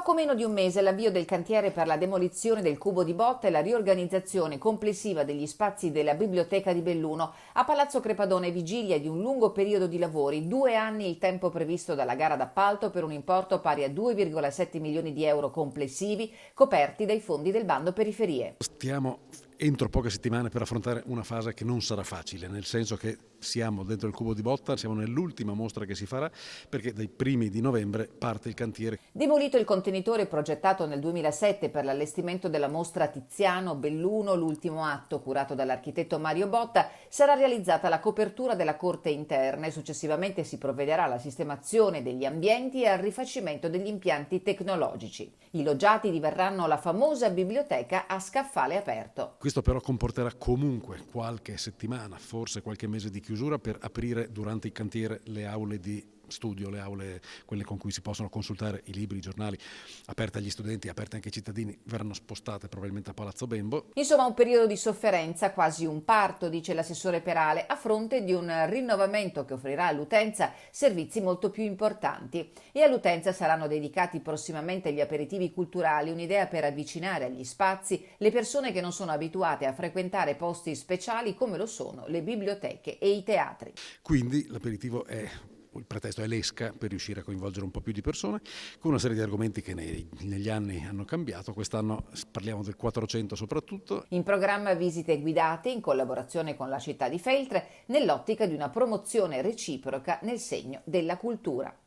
poco meno di un mese l'avvio del cantiere per la demolizione del Cubo di Botta e la riorganizzazione complessiva degli spazi della Biblioteca di Belluno. A Palazzo Crepadone vigilia di un lungo periodo di lavori, 2 anni il tempo previsto dalla gara d'appalto per un importo pari a 2,7 milioni di euro complessivi coperti dai fondi del bando periferie. Stiamo entro poche settimane per affrontare una fase che non sarà facile, nel senso che siamo dentro il Cubo di Botta, siamo nell'ultima mostra che si farà perché dai primi di novembre parte il cantiere. Demolito il contenitore progettato nel 2007 per l'allestimento della mostra Tiziano Belluno, l'ultimo atto curato dall'architetto Mario Botta, sarà realizzata la copertura della corte interna e successivamente si provvederà alla sistemazione degli ambienti e al rifacimento degli impianti tecnologici. I loggiati diverranno la famosa biblioteca a scaffale aperto. Questo però comporterà comunque qualche settimana, forse qualche mese di chiusura per aprire durante il cantiere le aule di studio, le aule, quelle con cui si possono consultare i libri, i giornali, aperte agli studenti, aperte anche ai cittadini, verranno spostate probabilmente a Palazzo Bembo. Insomma, un periodo di sofferenza, quasi un parto, dice l'assessore Perale, a fronte di un rinnovamento che offrirà all'utenza servizi molto più importanti. E all'utenza saranno dedicati prossimamente gli aperitivi culturali, un'idea per avvicinare agli spazi le persone che non sono abituate a frequentare posti speciali come lo sono le biblioteche e i teatri. Quindi l'aperitivo è il pretesto è l'esca per riuscire a coinvolgere un po' più di persone, con una serie di argomenti che negli anni hanno cambiato. Quest'anno parliamo del 400 soprattutto. In programma visite guidate in collaborazione con la città di Feltre nell'ottica di una promozione reciproca nel segno della cultura.